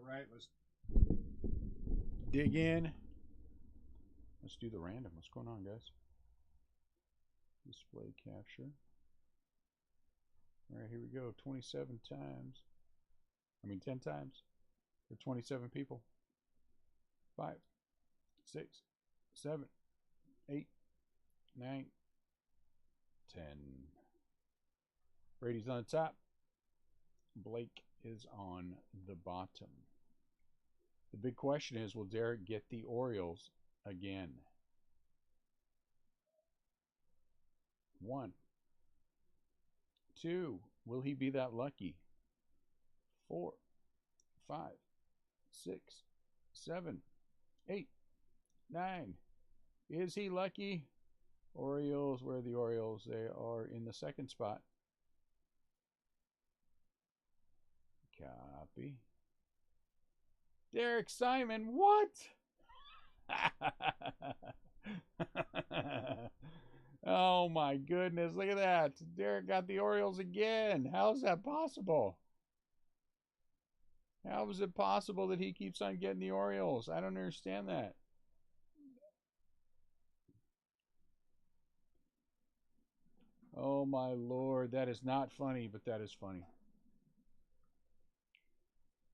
right, let's dig in. Let's do the random. What's going on, guys? Display capture. All right, here we go. 27 times. 10 times for 27 people. 5, 6, 7, 8, 9, 10. Brady's on the top. Blake is on the bottom. The big question is, will Derek get the Orioles again? 1, 2. Will he be that lucky? 4, 5, 6, 7, 8, 9. Is he lucky? Orioles, where are the Orioles? They are in the second spot. Copy. Derek Simon, what? Oh my goodness, look at that. Derek got the Orioles again. How is that possible? How is it possible that he keeps on getting the Orioles? I don't understand that. Oh my Lord, that is not funny, but that is funny.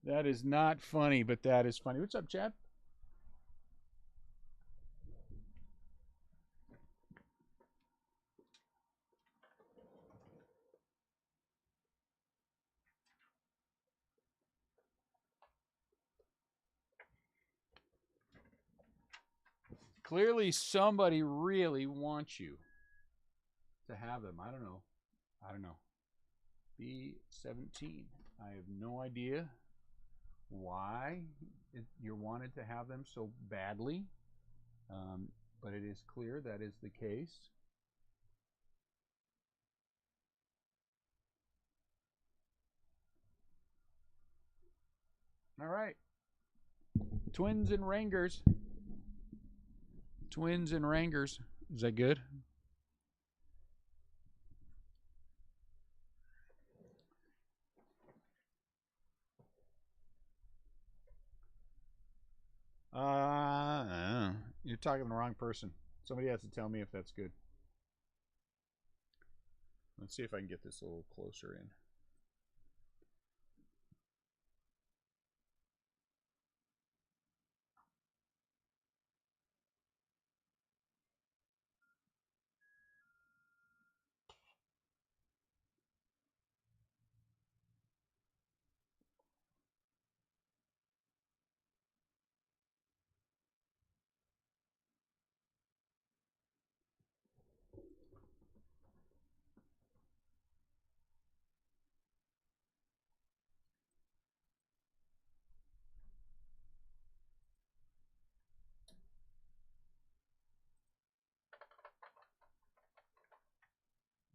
That is not funny, but that is funny. What's up, Chad? Clearly somebody really wants you to have them. I don't know. B17. I have no idea why you're wanted to have them so badly, but it is clear that is the case. All right. Twins and Rangers. Twins and Rangers. Is that good? You're talking to the wrong person. Somebody has to tell me if that's good. Let's see if I can get this a little closer in.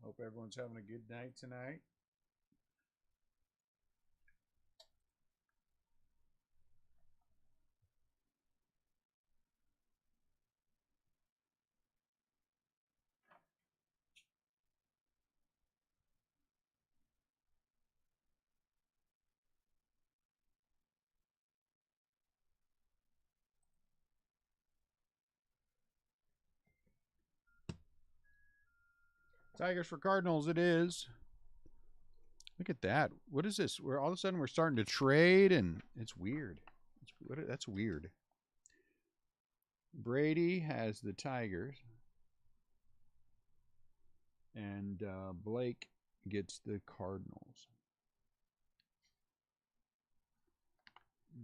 Hope everyone's having a good night tonight. Tigers for Cardinals, it is. Look at that. What is this? All of a sudden we're starting to trade, and it's weird. That's weird. Brady has the Tigers, and Blake gets the Cardinals.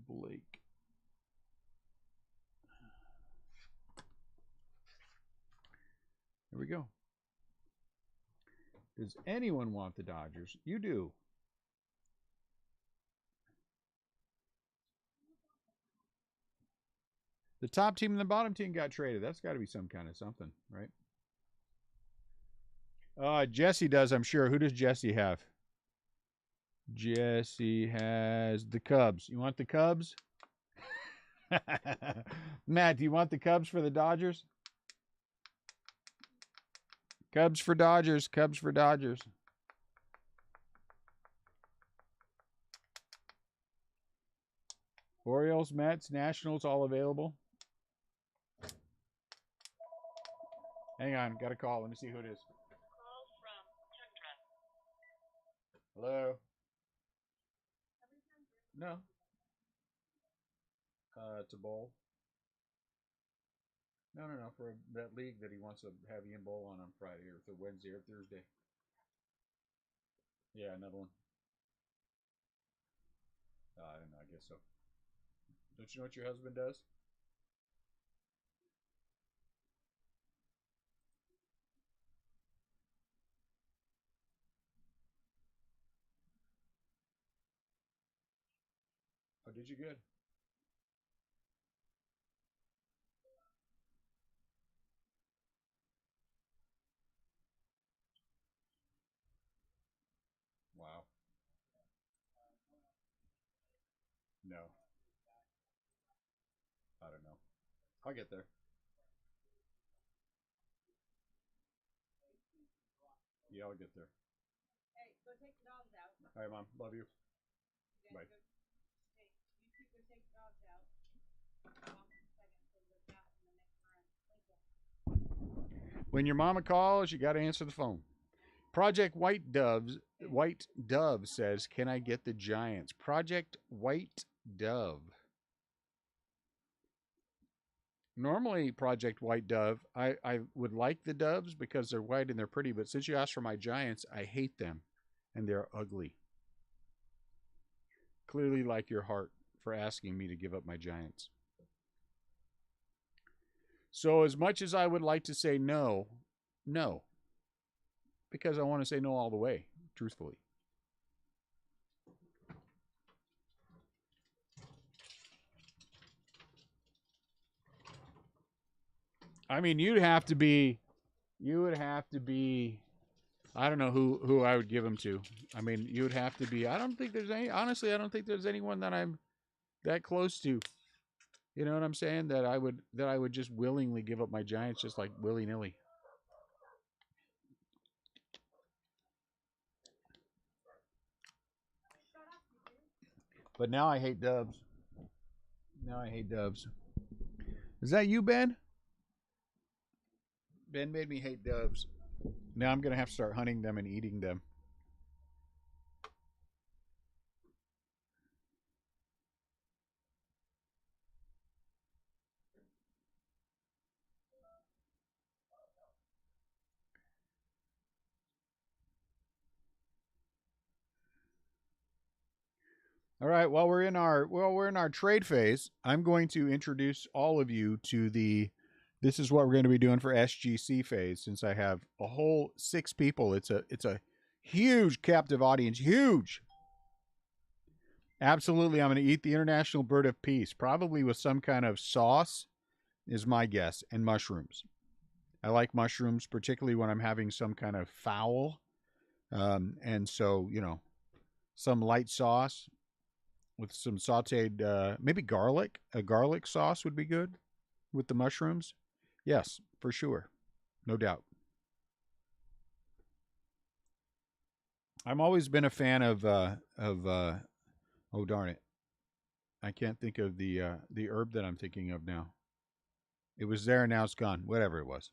Blake. There we go. Does anyone want the Dodgers? You do. The top team and the bottom team got traded. That's got to be some kind of something, right? Jesse does, I'm sure. Who does Jesse have? Jesse has the Cubs. You want the Cubs? Matt, do you want the Cubs for the Dodgers? Cubs for Dodgers. Cubs for Dodgers. Royals, Mets, Nationals, all available. Hang on, got a call. Let me see who it is. Call from Tundra. Hello? No. To bowl. No, for that league that he wants to have Ian bowl on Friday or Wednesday or Thursday. Yeah, another one. I don't know. I guess so. Don't you know what your husband does? Oh, did you good? Wow. No, I don't know. I'll get there. Yeah, I'll get there. Hey, go take the dogs out. All right, Mom. Love you. Bye. Hey, you two go take the dogs out. When your mama calls, you got to answer the phone. Project White Dove says, "Can I get the Giants?" Project White Dove. Normally, Project White Dove, I would like the doves because they're white and they're pretty, but since you asked for my Giants, I hate them and they're ugly. Clearly, like your heart for asking me to give up my Giants. So, as much as I would like to say no, no, because I want to say no all the way, truthfully. I mean, you would have to be, I don't know who I would give them to. I mean, you would have to be, I don't think there's any, honestly, I don't think there's anyone that I'm that close to. You know what I'm saying? That I would just willingly give up my Giants just like willy-nilly. But now I hate Dubs. Now I hate Dubs. Is that you, Ben? Ben made me hate Dubs. Now I'm going to have to start hunting them and eating them. All right, while we're in our trade phase, I'm going to introduce all of you to this is what we're going to be doing for SGC phase since I have a whole 6 people. It's a huge captive audience, huge. Absolutely, I'm going to eat the International Bird of Peace, probably with some kind of sauce, is my guess, and mushrooms. I like mushrooms, particularly when I'm having some kind of fowl. And so, some light sauce with some sauteed, maybe garlic. A garlic sauce would be good with the mushrooms. Yes, for sure. No doubt. I've always been a fan of oh darn it. I can't think of the herb that I'm thinking of now. It was there and now it's gone. Whatever it was.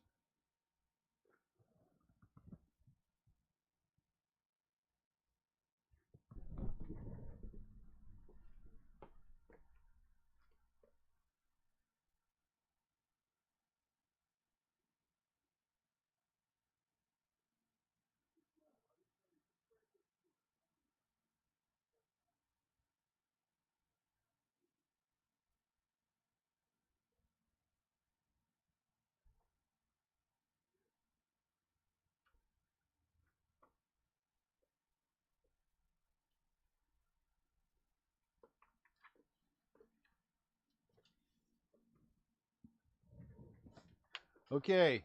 Okay.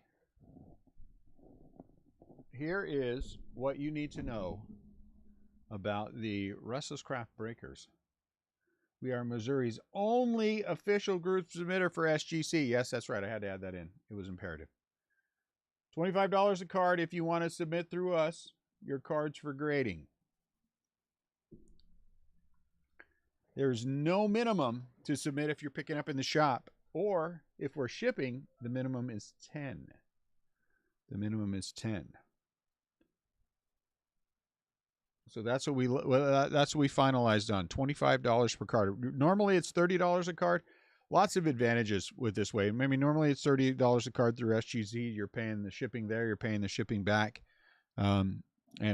Here is what you need to know about the Restless Craft Breakers. We are Missouri's only official group submitter for SGC. Yes, that's right. I had to add that in. It was imperative. $25 a card if you want to submit through us your cards for grading. There's no minimum to submit if you're picking up in the shop. Or if we're shipping, the minimum is 10. The minimum is 10. So that's what we finalized on, $25 per card. Normally it's $30 a card. Lots of advantages with this way. I mean, normally it's $30 a card through SGZ. You're paying the shipping there. You're paying the shipping back. And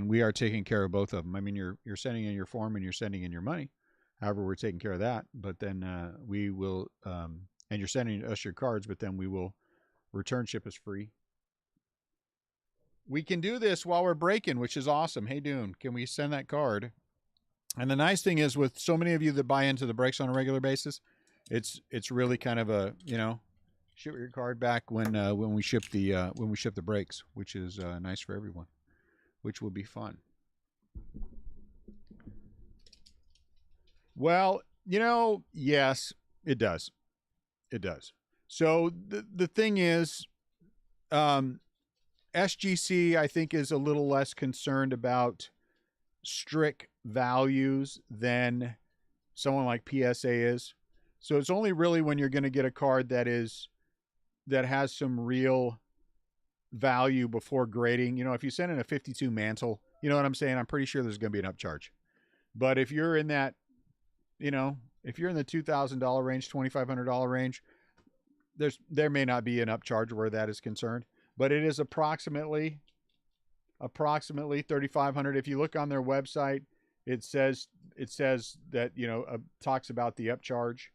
we are taking care of both of them. I mean, you're sending in your form and you're sending in your money. However, we're taking care of that. But then we will, and you're sending us your cards, but then we will return ship is free. We can do this while we're breaking, which is awesome. Hey, Dune, can we send that card? And the nice thing is, with so many of you that buy into the breaks on a regular basis, it's really kind of a, you know, ship your card back when we ship the breaks, which is nice for everyone, which will be fun. Well, you know, yes, it does. It does. So the thing is, SGC, I think, is a little less concerned about strict values than someone like PSA is. So it's only really when you're going to get a card that has some real value before grading. You know, if you send in a 52 mantle, you know what I'm saying? I'm pretty sure there's going to be an upcharge. But if you're in that, you know, if you're in the $2,000 range, $2,500 range, there may not be an upcharge where that is concerned. But it is approximately $3,500. If you look on their website, it says that, you know, talks about the upcharge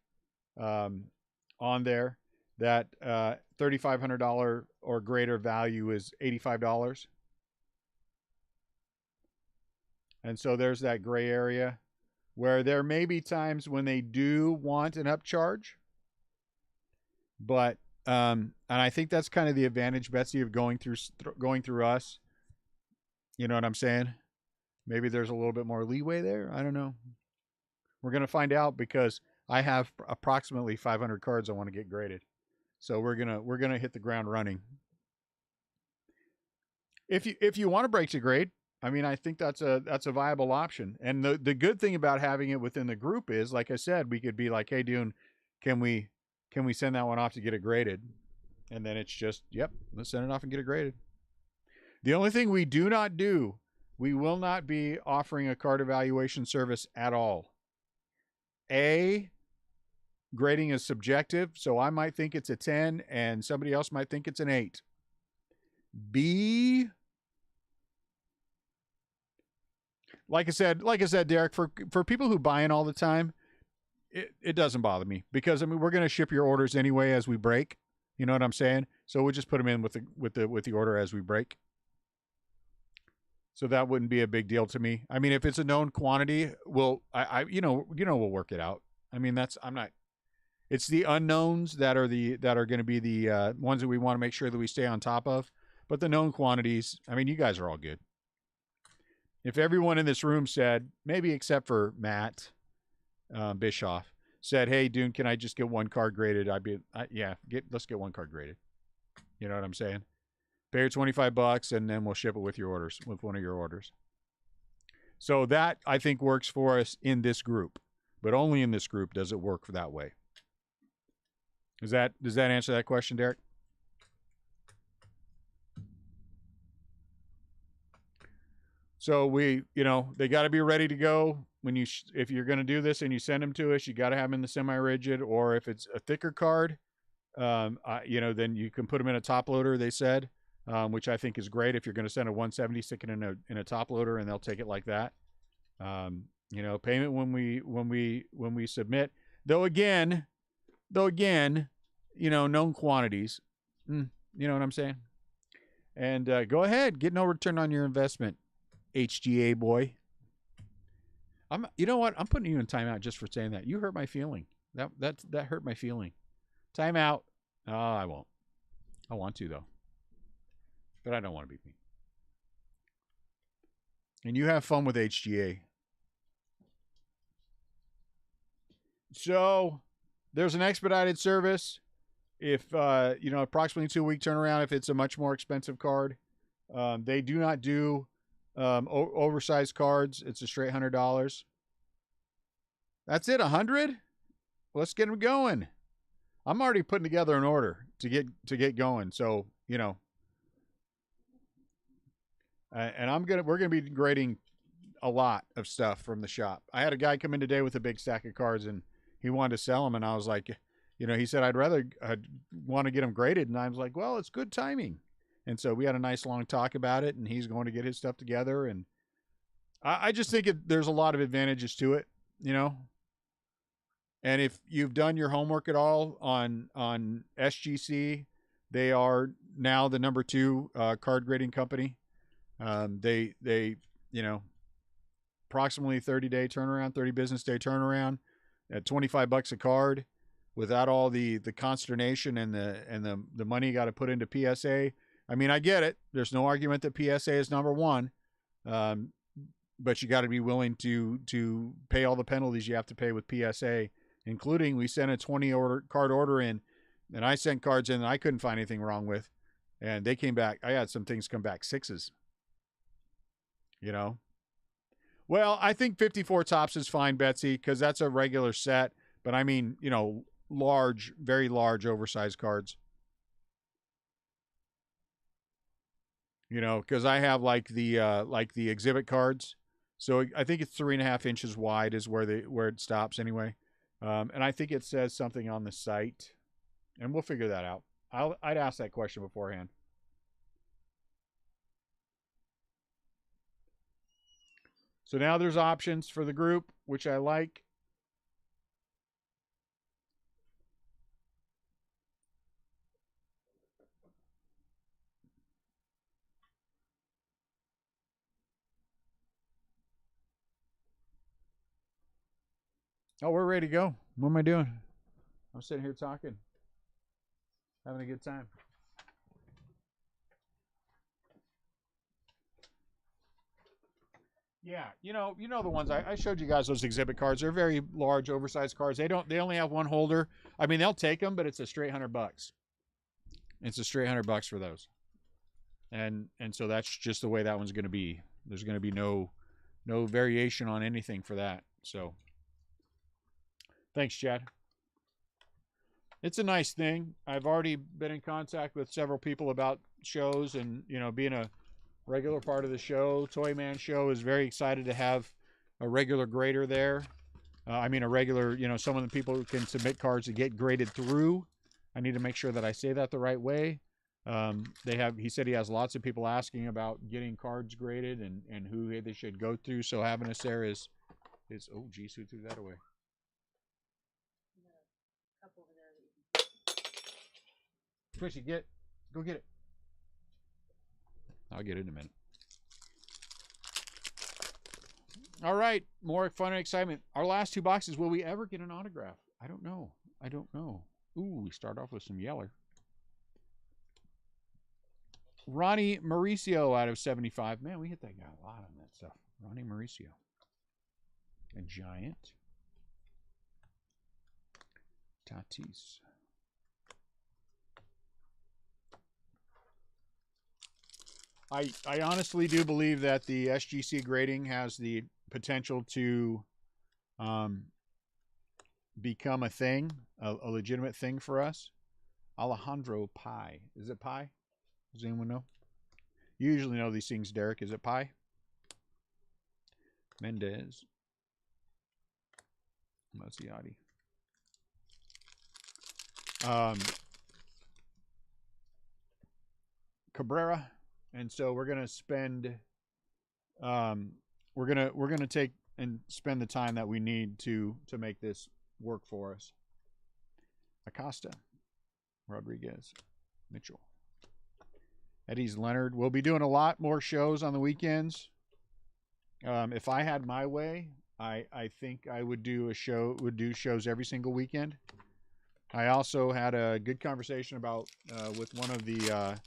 on there, that $3,500 or greater value is $85. And so there's that gray area where there may be times when they do want an upcharge, but and I think that's kind of the advantage, Betsy, of going through us. You know what I'm saying? Maybe there's a little bit more leeway there. I don't know. We're going to find out, because I have approximately 500 cards I want to get graded. So we're going to hit the ground running. If you want to break to grade, I mean, I think that's a viable option. And the good thing about having it within the group is, like I said, we could be like, hey, Dune, can we send that one off to get it graded? And then it's just, yep, let's send it off and get it graded. The only thing we do not do, we will not be offering a card evaluation service at all. Grading is subjective, so I might think it's a 10 and somebody else might think it's an 8. B, like I said, Derek, for people who buy in all the time, it doesn't bother me, because I mean, we're going to ship your orders anyway as we break. You know what I'm saying? So we'll just put them in with the order as we break. So that wouldn't be a big deal to me. I mean, if it's a known quantity, we'll we'll work it out. I mean, it's the unknowns that are going to be the ones that we want to make sure that we stay on top of. But the known quantities, I mean, you guys are all good. If everyone in this room said, maybe except for Matt Bischoff, said, hey, Dune, can I just get one card graded? Let's get one card graded. You know what I'm saying? Pay your $25 and then we'll ship it with one of your orders. So that, I think, works for us in this group, but only in this group does it work that way. Does that answer that question, Derek? So they got to be ready to go when if you're going to do this and you send them to us, you got to have them in the semi-rigid, or if it's a thicker card, then you can put them in a top loader, they said, which I think is great. If you're going to send a 170, stick it in a top loader and they'll take it like that. Payment when we submit, though again, known quantities, you know what I'm saying? And go ahead, get no return on your investment, HGA boy. You know what? I'm putting you in timeout just for saying that. You hurt my feeling. That hurt my feeling. Timeout. Oh, I won't. I want to, though. But I don't want to be me. And you have fun with HGA. So there's an expedited service. If, approximately 2-week turnaround, if it's a much more expensive card. They do not do oversized cards. It's a straight $100. That's it, 100? let's get them going. I'm already putting together an order to get going. So, you know, and we're gonna be grading a lot of stuff from the shop. I had a guy come in today with a big stack of cards, and he wanted to sell them, and I was like, you know, he said I'd rather want to get them graded, and I was like, well, it's good timing. And so we had a nice long talk about it, and he's going to get his stuff together, and I just think there's a lot of advantages to it, you know. And if you've done your homework at all on SGC, they are now the #2 card grading company. They you know, approximately 30-day turnaround, 30 business day turnaround at $25 a card, without all the consternation and the money you got to put into PSA. I mean, I get it. There's no argument that PSA is #1, but you got to be willing to pay all the penalties you have to pay with PSA, including we sent a 20 card order in, and I sent cards in that I couldn't find anything wrong with, and they came back. I had some things come back 6s. You know. Well, I think 54 tops is fine, Betsy, because that's a regular set. But I mean, you know, large, very large, oversized cards. You know, because I have like the exhibit cards, so I think it's 3.5 inches wide is where it stops anyway. And I think it says something on the site, and we'll figure that out. I'd ask that question beforehand. So now there's options for the group, which I like. Oh, we're ready to go. What am I doing? I'm sitting here talking, having a good time. Yeah, you know the ones I showed you guys, those exhibit cards. They're very large, oversized cards. They only have one holder. I mean, they'll take them, but it's a straight $100. It's a straight $100 for those. And so that's just the way that one's going to be. There's going to be no variation on anything for that. So thanks, Chad. It's a nice thing. I've already been in contact with several people about shows, and you know, being a regular part of the show. Toy Man Show is very excited to have a regular grader there. I mean, a regular, you know, some of the people who can submit cards to get graded through. I need to make sure that I say that the right way. He said he has lots of people asking about getting cards graded and who they should go through. So having us there is oh geez, who threw that away? Twishy, go get it. I'll get it in a minute. All right, more fun and excitement. Our last 2 boxes. Will we ever get an autograph? I don't know. Ooh, we start off with some Yeller. Ronnie Mauricio out of 75. Man, we hit that guy a lot on that stuff. Ronnie Mauricio. A Giant. Tatis. I honestly do believe that the SGC grading has the potential to become a thing, a legitimate thing for us. Alejandro Pai. Is it Pai? Does anyone know? You usually know these things, Derek. Is it Pai? Mendez. Mazziotti. Cabrera. And so we're gonna spend, we're gonna take and spend the time that we need to make this work for us. Acosta, Rodriguez, Mitchell, Eddie's Leonard. We'll be doing a lot more shows on the weekends. If I had my way, I think I would do shows every single weekend. I also had a good conversation about with one of the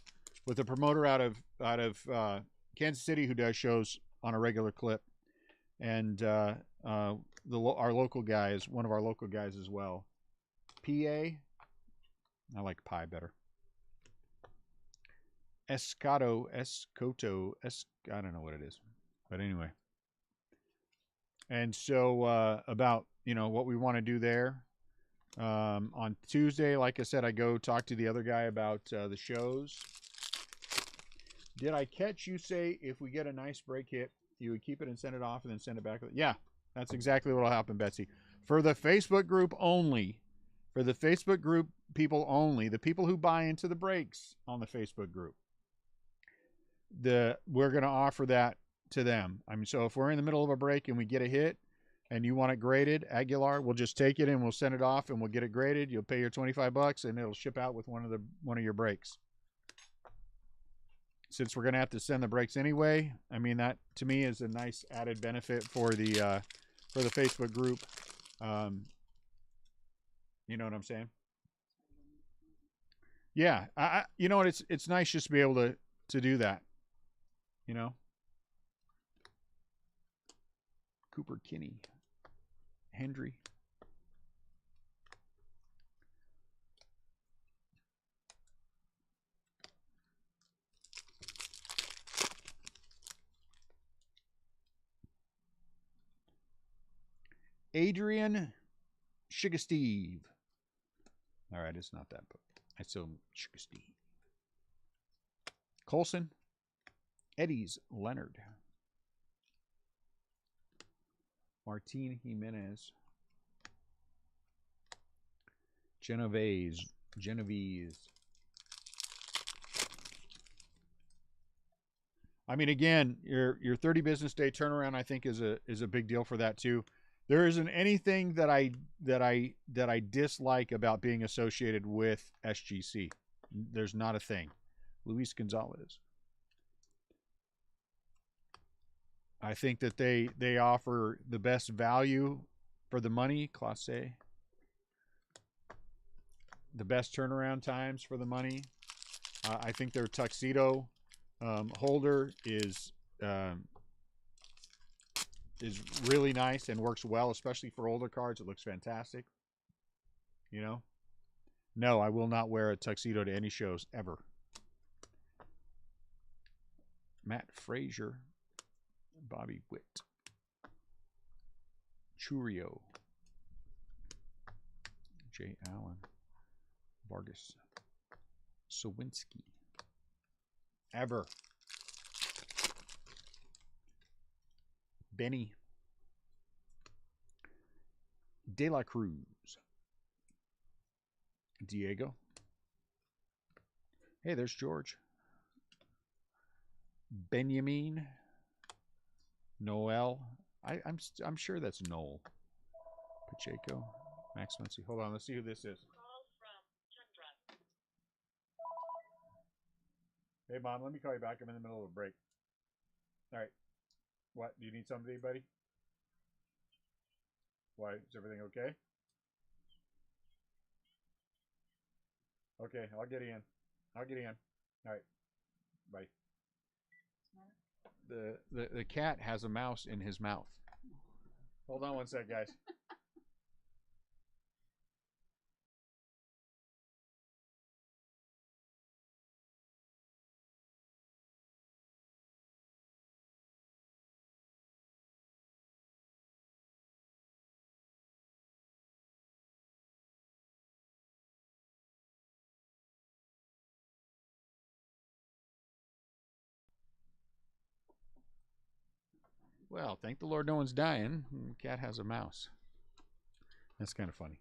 with a promoter out of Kansas City who does shows on a regular clip, and our local guy is one of our local guys as well. PA, I like Pi better. Escoto, I don't know what it is, but anyway. And so about what we want to do there. On Tuesday, like I said, I go talk to the other guy about the shows. Did I catch you say if we get a nice break hit, you would keep it and send it off and then send it back? Yeah, that's exactly what will happen, Betsy. For the Facebook group only, for the Facebook group people only, the people who buy into the breaks on the Facebook group, we're going to offer that to them. I mean, so if we're in the middle of a break and we get a hit and you want it graded, Aguilar, we'll just take it and we'll send it off and we'll get it graded. You'll pay your $25 and it'll ship out with one of your breaks. Since we're going to have to send the breaks anyway, I mean, that to me is a nice added benefit for the Facebook group. You know what I'm saying? Yeah, you know what? It's nice just to be able to do that. You know, Cooper Kinney, Hendry. Adrian Sugar Steve. All right, it's not that, but I still Sugar Steve. Colson, Eddie's Leonard, Martin Jimenez, Genovese. I mean, again, your 30 business day turnaround, I think, is a big deal for that too. There isn't anything that I dislike about being associated with SGC. There's not a thing. Luis Gonzalez. I think that they offer the best value for the money, Classe. The best turnaround times for the money. I think their tuxedo holder is really nice and works well, especially for older cards. It looks fantastic. You know? No, I will not wear a tuxedo to any shows ever. Matt Frazier, Bobby Witt, Churio, Jay Allen, Vargas, Sawinski, ever. Benny, De La Cruz, Diego. Hey, there's George. Benjamin, Noel. I'm sure that's Noel. Pacheco, Max Muncy. Hold on, let's see who this is. Hey, Mom, let me call you back. I'm in the middle of a break. All right. What? Do you need something, buddy? Why? Is everything okay? Okay, I'll get in. All right. Bye. The cat has a mouse in his mouth. Hold on one sec, guys. Well, thank the Lord no one's dying. The cat has a mouse. That's kind of funny.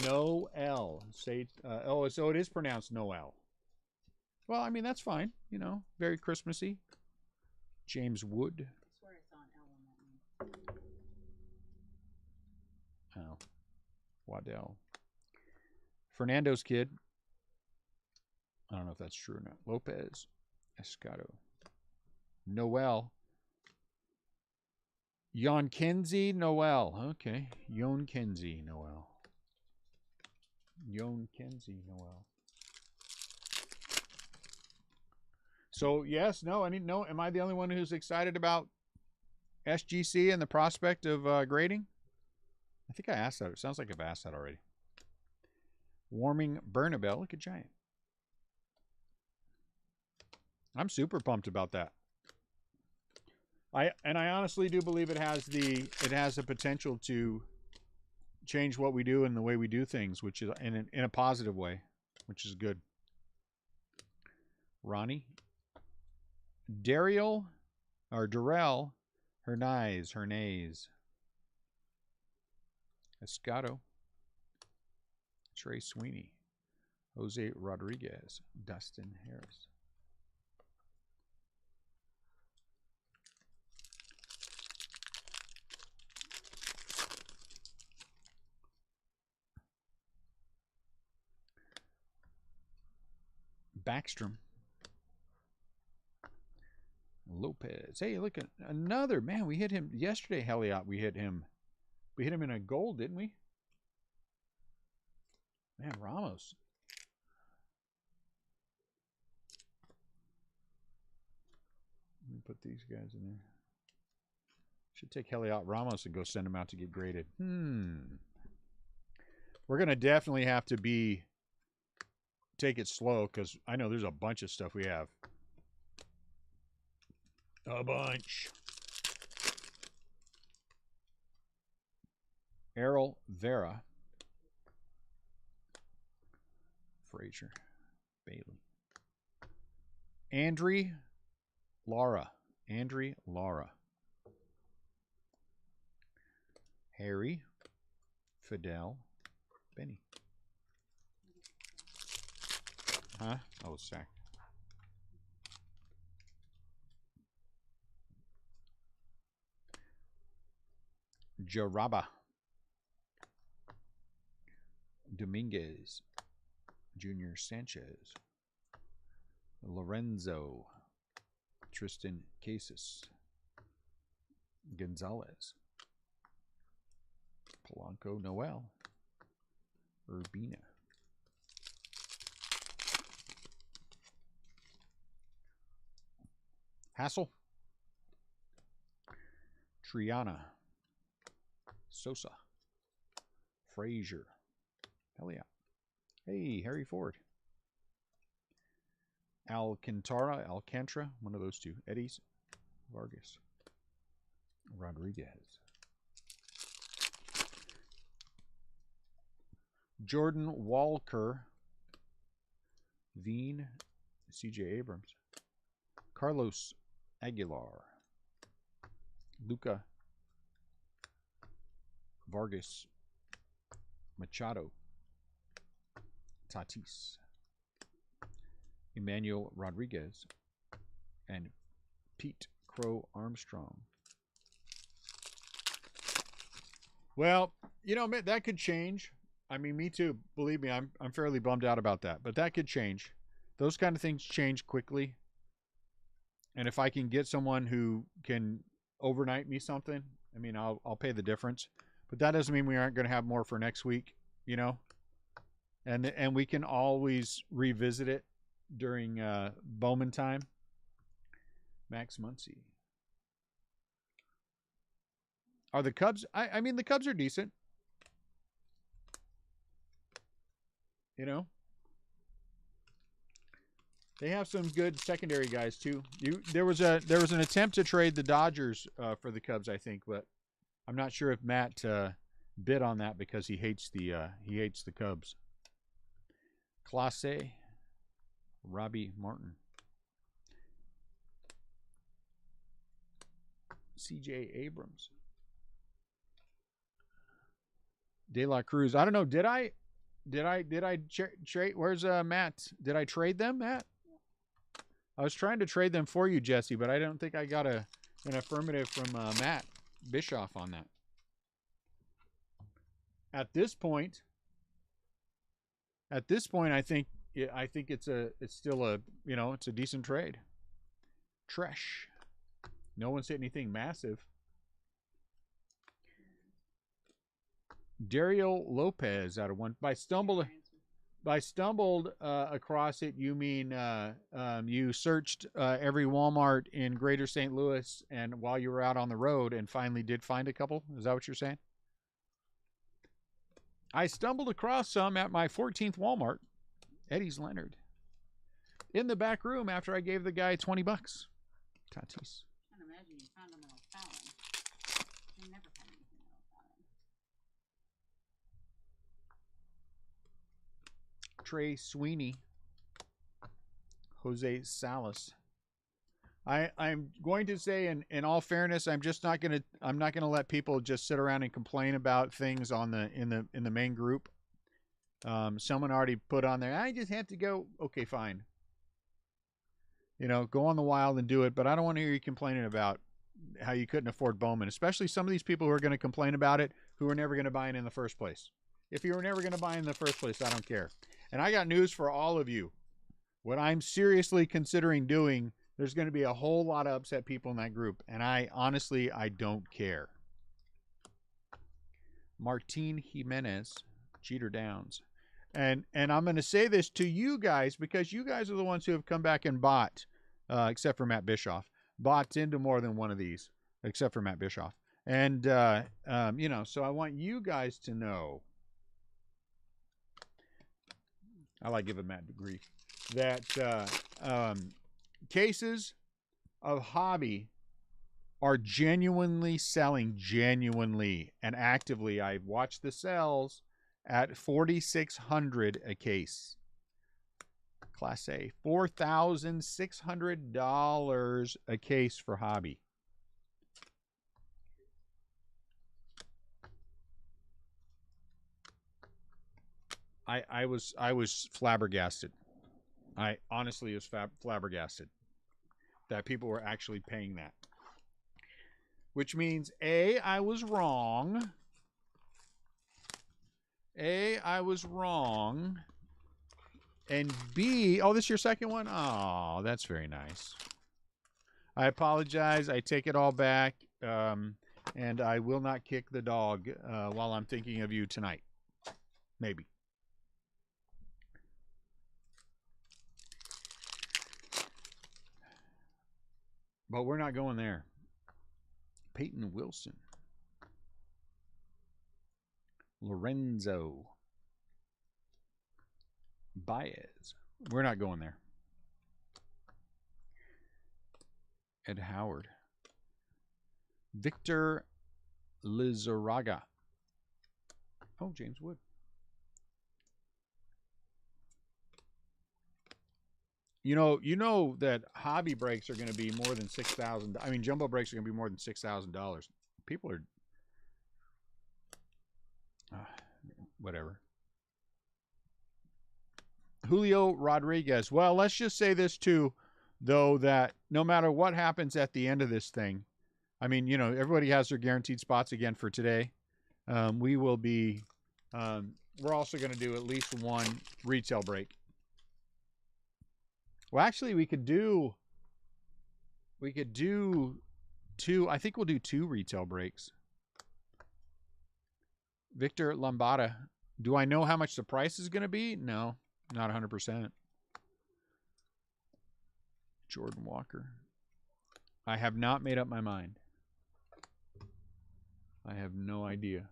Noel. Say, oh, so it is pronounced Noel. Well, I mean, that's fine. You know, very Christmassy. James Wood. I swear I saw an L on that one. Oh. Waddell. Fernando's kid. I don't know if that's true or not. Lopez. Escato. Noel. Yon Kenzie Noel. Okay. Yon Kenzie Noel. Yon Kenzie Noel. So, yes, no, I mean, no. Am I the only one who's excited about SGC and the prospect of grading? I think I asked that. It sounds like I've asked that already. Warming Bernabelle. Look at Giant. I'm super pumped about that. I honestly do believe it has the potential to change what we do and the way we do things, which is in a positive way, which is good. Ronnie, Darrell Hernandez, Escato, Trey Sweeney, Jose Rodriguez, Dustin Harris. Backstrom. Lopez. Hey, look at another man. We hit him yesterday, Heliot. We hit him in a gold, didn't we? Man, Ramos. Let me put these guys in there. Should take Heliot Ramos and go send him out to get graded. We're going to definitely have to take it slow because I know there's a bunch of stuff we have. A bunch. Errol Vera. Frazier. Bailey. Andre Lara. Harry. Fidel. Benny. Huh? I was sacked. Jaraba. Dominguez. Junior Sanchez. Lorenzo. Tristan Casas. Gonzalez. Polanco Noel. Urbina. Hassel. Triana. Sosa. Frazier. Heliot. Hey, Harry Ford. Alcantara, one of those two. Eddie's. Vargas. Rodriguez. Jordan Walker. Veen. C.J. Abrams. Carlos Aguilar. Luca Vargas. Machado. Tatis. Emmanuel Rodriguez. And Pete Crow Armstrong. Well, you know, that could change. I mean, me too. Believe me, I'm fairly bummed out about that. But that could change. Those kind of things change quickly. And if I can get someone who can overnight me something, I mean, I'll pay the difference. But that doesn't mean we aren't going to have more for next week, you know. And we can always revisit it during Bowman time. Max Muncy. Are the Cubs? I mean, the Cubs are decent. You know. They have some good secondary guys too. There was an attempt to trade the Dodgers for the Cubs, I think, but I'm not sure if Matt bid on that because he hates the Cubs. Clase, Robbie Martin, C.J. Abrams, De La Cruz. I don't know. Did I trade? Where's Matt? Did I trade them, Matt? I was trying to trade them for you, Jesse, but I don't think I got an affirmative from Matt Bischoff on that. At this point, I think it's still a it's a decent trade. Tresh. No one's hit anything massive. Dario Lopez out of one. By stumbled across it, you mean you searched every Walmart in Greater St. Louis and while you were out on the road and finally did find a couple? Is that what you're saying? I stumbled across some at my 14th Walmart, Eddie's Leonard, in the back room after I gave the guy $20. Tatis. I can't imagine you found them in O'Fallon. You never find anything in O'Fallon. Trey Sweeney, Jose Salas. I'm going to say, in all fairness, I'm not gonna let people just sit around and complain about things on in the main group. Someone already put on there, I just have to go. Okay, fine. You know, go on the wild and do it, but I don't want to hear you complaining about how you couldn't afford Bowman, especially some of these people who are going to complain about it who are never going to buy it in the first place. If you were never going to buy it in the first place, I don't care. And I got news for all of you. What I'm seriously considering doing, there's going to be a whole lot of upset people in that group, and I don't care. Martin Jimenez, Jeter Downs. And I'm going to say this to you guys because you guys are the ones who have come back and bought, except for Matt Bischoff, bought into more than one of these, except for Matt Bischoff. And, you know, so I want you guys to know, I like giving Matt grief, that cases of hobby are genuinely selling, genuinely and actively. I've watched the sales at $4,600 a case. Class A, $4,600 a case for hobby. I was flabbergasted. I honestly was flabbergasted that people were actually paying that. Which means A, I was wrong. A, I was wrong. And B, oh, this is your second one? Oh, that's very nice. I apologize. I take it all back. And I will not kick the dog while I'm thinking of you tonight. Maybe. But we're not going there. Peyton Wilson. Lorenzo Baez. We're not going there. Ed Howard. Victor Lizarraga. Oh, James Wood. You know that hobby breaks are going to be more than $6,000. I mean, jumbo breaks are going to be more than $6,000. People are whatever. Julio Rodriguez. Well, let's just say this too, though, that no matter what happens at the end of this thing, I mean, you know, everybody has their guaranteed spots again for today. We will be, we're also going to do at least one retail break. Well, actually, we could do two. I think we'll do two retail breaks. Victor Lambada. Do I know how much the price is going to be? No, not 100%. Jordan Walker. I have not made up my mind. I have no idea.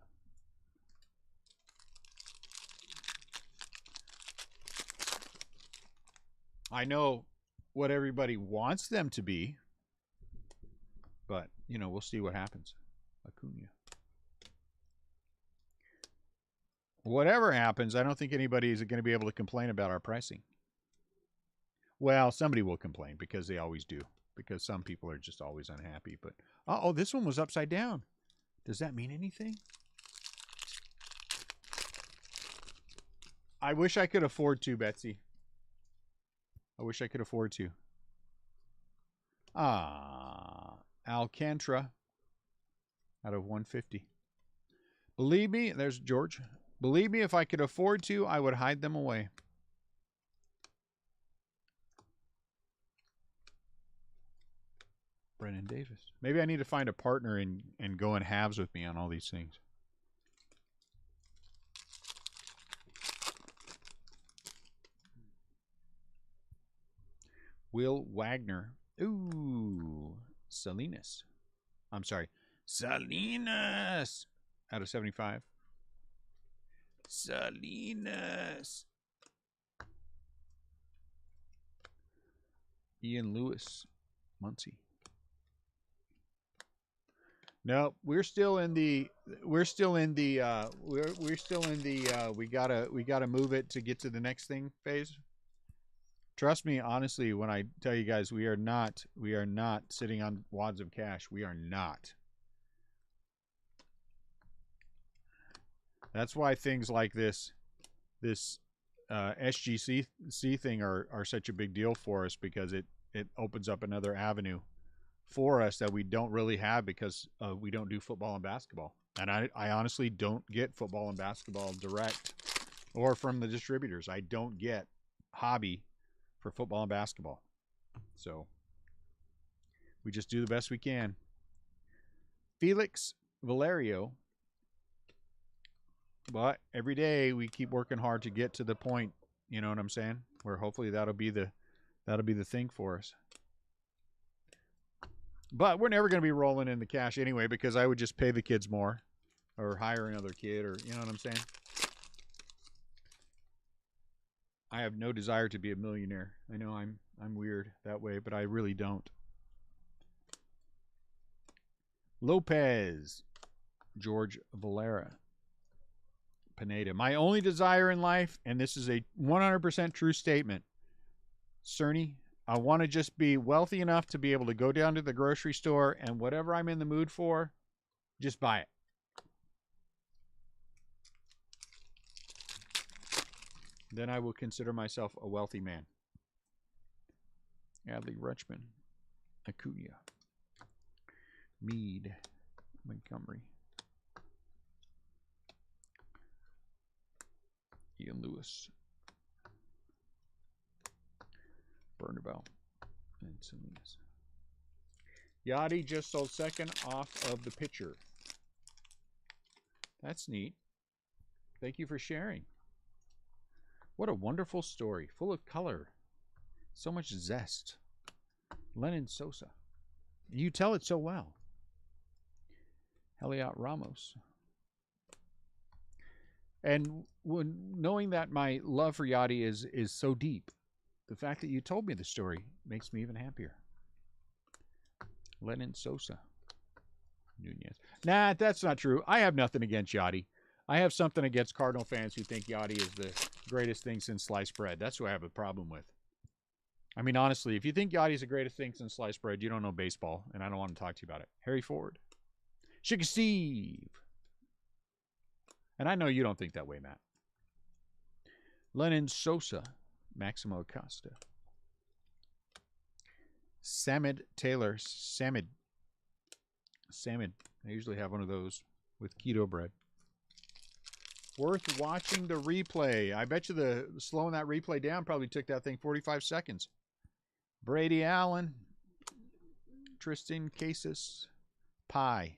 I know what everybody wants them to be, but, you know, we'll see what happens. Acuna. Whatever happens, I don't think anybody is going to be able to complain about our pricing. Well, somebody will complain because they always do, because some people are just always unhappy. But, oh, this one was upside down. Does that mean anything? I wish I could afford to, Betsy. I wish I could afford to. Alcantara out of 150. Believe me, there's George. Believe me, if I could afford to, I would hide them away. Brennan Davis. Maybe I need to find a partner and go in halves with me on all these things. Will Wagner. Ooh. Salinas. I'm sorry. Salinas. Out of 75. Salinas. Ian Lewis. Muncie. No, we're still in the we gotta move it to get to the next thing phase. Trust me, honestly, when I tell you guys we are not sitting on wads of cash. We are not. That's why things like this SGC thing are such a big deal for us, because it opens up another avenue for us that we don't really have, because we don't do football and basketball. And I honestly don't get football and basketball direct or from the distributors. I don't get hobby for football and basketball. So we just do the best we can. Felix Valerio. But every day we keep working hard to get to the point, you know what I'm saying? Where hopefully that'll be the thing for us. But we're never going to be rolling in the cash anyway, because I would just pay the kids more or hire another kid, or you know what I'm saying? I have no desire to be a millionaire. I know I'm weird that way, but I really don't. Lopez, George Valera, Pineda. My only desire in life, and this is a 100% true statement, Cerny, I want to just be wealthy enough to be able to go down to the grocery store and whatever I'm in the mood for, just buy it. Then I will consider myself a wealthy man. Adley Rutschman, Acuna, Meade, Montgomery, Ian Lewis, Bernabeu, and Salinas. Yachty just sold second off of the pitcher. That's neat. Thank you for sharing. What a wonderful story, full of color. So much zest. Lennon Sosa. You tell it so well. Heliot Ramos. And knowing that my love for Yachty is so deep, the fact that you told me the story makes me even happier. Lennon Sosa. Nunez. Nah, that's not true. I have nothing against Yachty. I have something against Cardinal fans who think Yachty is the greatest thing since sliced bread. That's who I have a problem with. I mean, honestly, if you think Yachty's the greatest thing since sliced bread, you don't know baseball, and I don't want to talk to you about it. Harry Ford. Sugar Steve. And I know you don't think that way, Matt. Lennon Sosa. Maximo Acosta. Samid Taylor. Samid. I usually have one of those with keto bread. Worth watching the replay. I bet you the slowing that replay down probably took that thing 45 seconds. Brady Allen. Tristan Casas. Pie.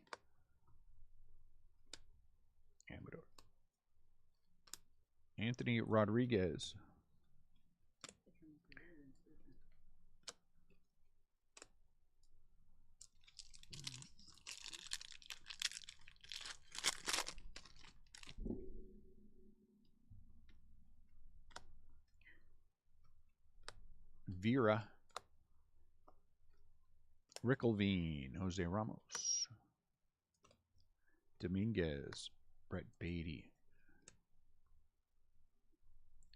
Amador. Anthony Rodriguez. Vera. Rickelveen. Jose Ramos. Dominguez. Brett Beatty.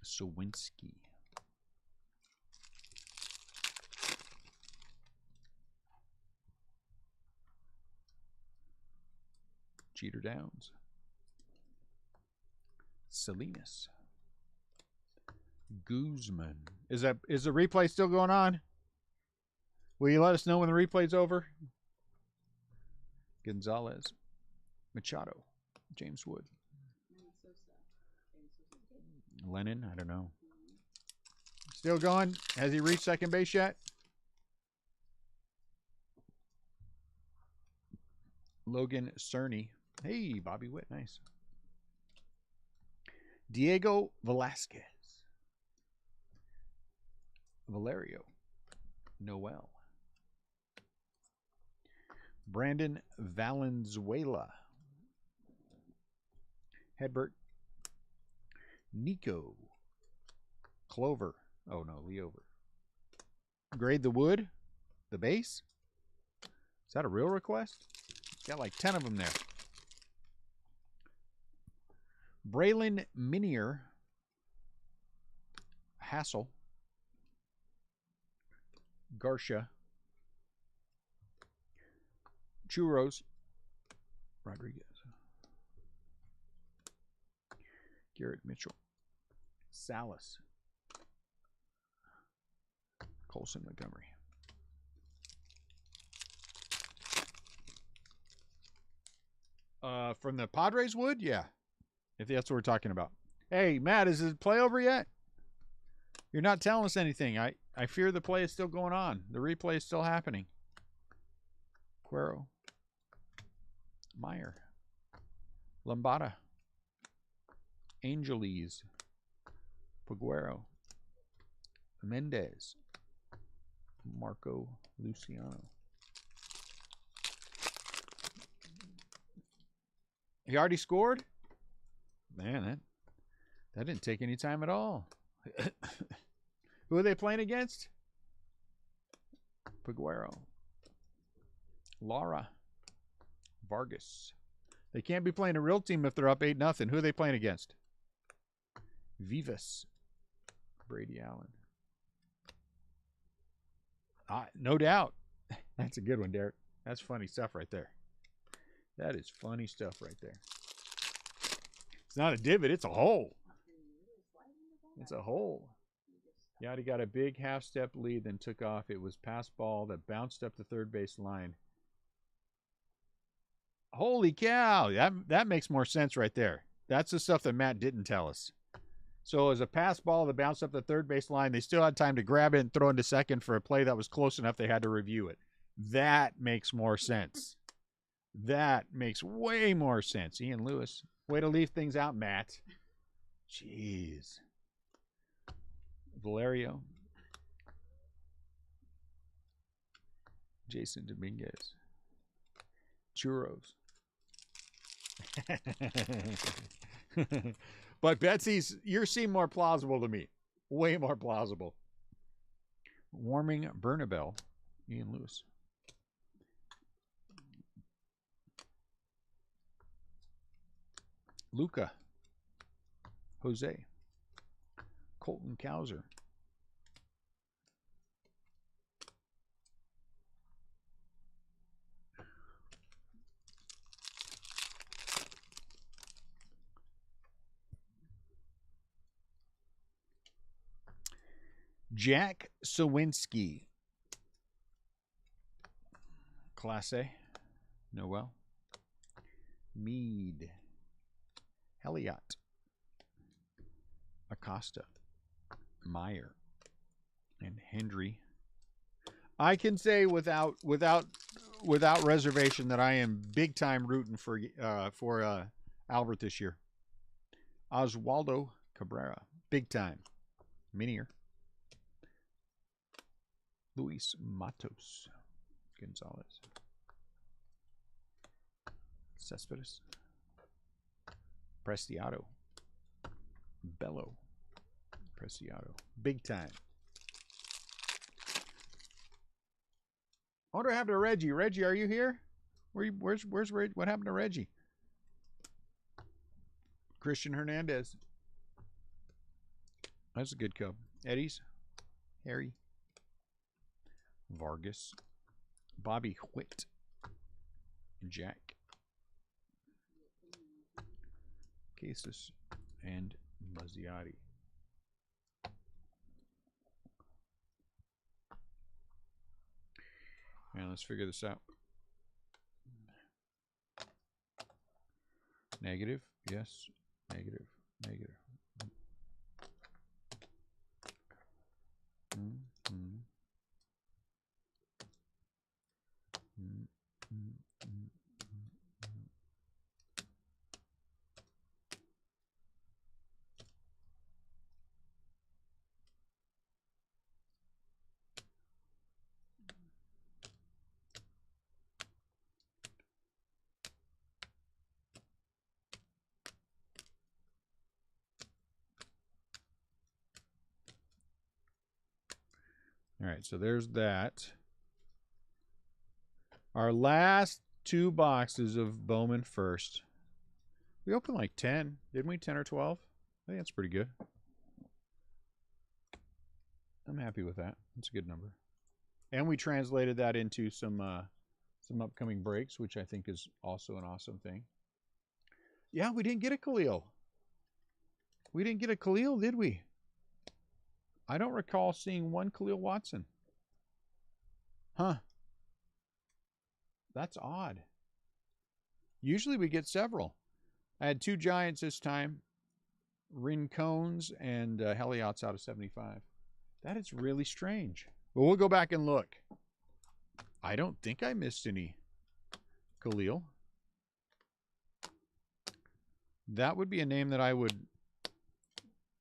Sowinski. Jeter Downs. Salinas. Guzman. Is the replay still going on? Will you let us know when the replay's over? Gonzalez. Machado. James Wood. Lennon, I don't know. Still going? Has he reached second base yet? Logan Cerny. Hey, Bobby Witt, nice. Diego Velasquez. Valerio. Noel. Brandon Valenzuela. Hedbert. Nico. Clover. Oh, no, Leover. Grade the wood? The base? Is that a real request? Got like 10 of them there. Braylon Minier. Hassel. Garcia. Churros. Rodriguez. Garrett Mitchell. Salas. Colson Montgomery. From the Padres would? Yeah. If that's what we're talking about. Hey, Matt, is the play over yet? You're not telling us anything. I fear the play is still going on. The replay is still happening. Cuero. Meyer. Lambada. Angeles. Paguero. Mendez. Marco Luciano. He already scored? Man, that didn't take any time at all. Who are they playing against? Paguero. Lara. Vargas. They can't be playing a real team if they're up 8-0. Who are they playing against? Vivas. Brady Allen. No doubt. That's a good one, Derek. That's funny stuff right there. That is funny stuff right there. It's not a divot, it's a hole. It's a hole. Yachty got a big half-step lead, then took off. It was pass ball that bounced up the third base line. Holy cow. That makes more sense right there. That's the stuff that Matt didn't tell us. So it was a pass ball that bounced up the third base line. They still had time to grab it and throw into second for a play that was close enough they had to review it. That makes more sense. That makes way more sense. Ian Lewis. Way to leave things out, Matt. Jeez. Valerio. Jason Dominguez. Churros. But Betsy's, you seem more plausible to me. Way more plausible. Warming Bernabel. Ian Lewis. Luca. Jose. Colton Cowser. Jack Sawinski. Class A. Noel. Mead. Heliot. Acosta. Meyer. And Hendry. I can say without reservation that I am big time rooting for Albert this year. Oswaldo Cabrera. Big time. Minier. Luis Matos. Gonzalez. Cespedes. Preciado. Bello. Preciado. Big time. I wonder what happened to Reggie. Reggie, are you here? Where's Reggie? What happened to Reggie? Christian Hernandez. That's a good cub. Eddie's. Harry. Vargas. Bobby Whitt. Jack. Casas. And Mazziotti. Now let's figure this out. Negative. Yes. Negative. Negative. All right, so there's that. Our last 2 boxes of Bowman first. We opened like 10, didn't we? 10 or 12? I think that's pretty good. I'm happy with that. That's a good number. And we translated that into some upcoming breaks, which I think is also an awesome thing. Yeah, we didn't get a Khalil. We didn't get a Khalil, did we? I don't recall seeing one Khalil Watson. Huh. That's odd. Usually we get several. I had 2 Giants this time. Rincones and Heliots out of 75. That is really strange. But we'll go back and look. I don't think I missed any Khalil. That would be a name that I would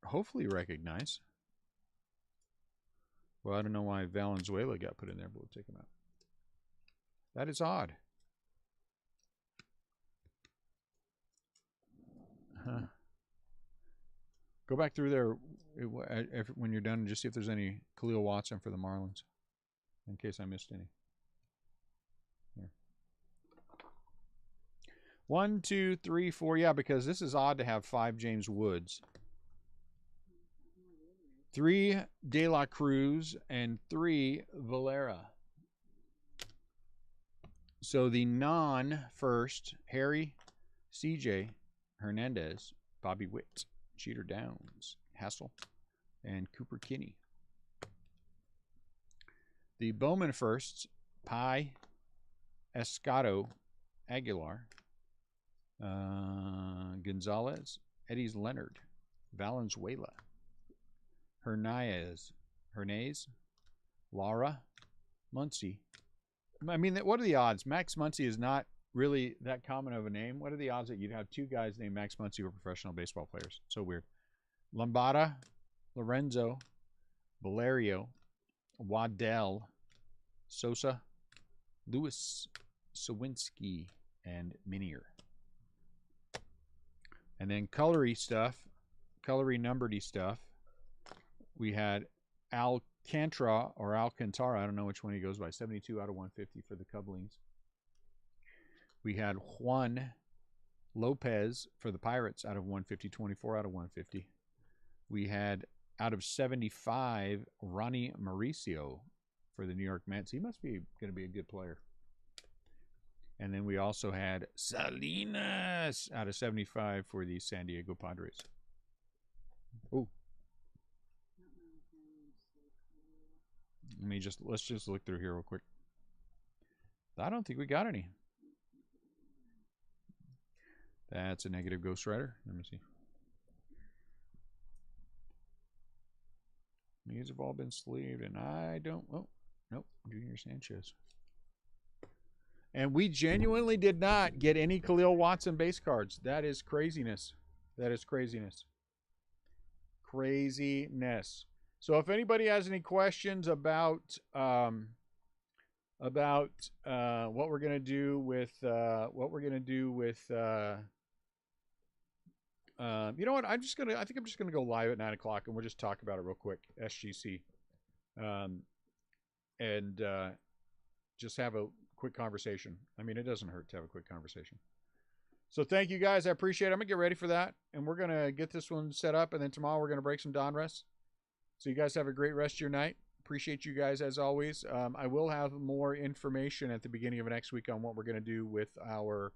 hopefully recognize. Well, I don't know why Valenzuela got put in there, but we'll take him out. That is odd. Huh. Go back through there when you're done and just see if there's any Khalil Watson for the Marlins, in case I missed any. Here. 1, 2, 3, 4. Yeah, because this is odd to have 5 James Woods. 3 De La Cruz and 3 Valera. So the non-first, Harry, CJ, Hernandez, Bobby Witt, Cheater Downs, Hassel, and Cooper Kinney. The Bowman firsts, Pi, Escato, Aguilar, Gonzalez, Eddie's Leonard, Valenzuela, Hernandez, Lara, Muncy. I mean, what are the odds? Max Muncy is not really that common of a name. What are the odds that you'd have 2 guys named Max Muncy who are professional baseball players? So weird. Lombada, Lorenzo, Valerio, Waddell, Sosa, Lewis, Sawinski, and Minier. And then colory numbered stuff. We had Alcantara or Alcantara. I don't know which one he goes by. 72 out of 150 for the Cublings. We had Juan Lopez for the Pirates out of 150, 24 out of 150. We had out of 75, Ronnie Mauricio for the New York Mets. He must be going to be a good player. And then we also had Salinas out of 75 for the San Diego Padres. Oh. Let's just look through here real quick. I don't think we got any. That's a negative Ghost Rider. Let me see. These have all been sleeved, and I don't. Oh, nope. Junior Sanchez. And we genuinely did not get any Khalil Watson base cards. That is craziness. That is craziness. Craziness. So if anybody has any questions about what we're gonna do with you know what? I think I'm just gonna go live at 9 o'clock and we'll just talk about it real quick. SGC, and just have a quick conversation. I mean, it doesn't hurt to have a quick conversation. So thank you guys. I appreciate it. I'm gonna get ready for that, and we're gonna get this one set up, and then tomorrow we're gonna break some Donruss. So you guys have a great rest of your night. Appreciate you guys as always. I will have more information at the beginning of next week on what we're gonna do with our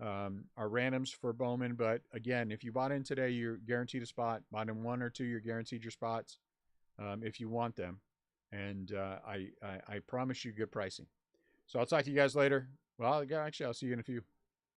randoms for Bowman. But again, if you bought in today, you're guaranteed a spot. Bought in 1 or 2, you're guaranteed your spots if you want them. And I promise you good pricing. So I'll talk to you guys later. Well, actually, I'll see you in a few.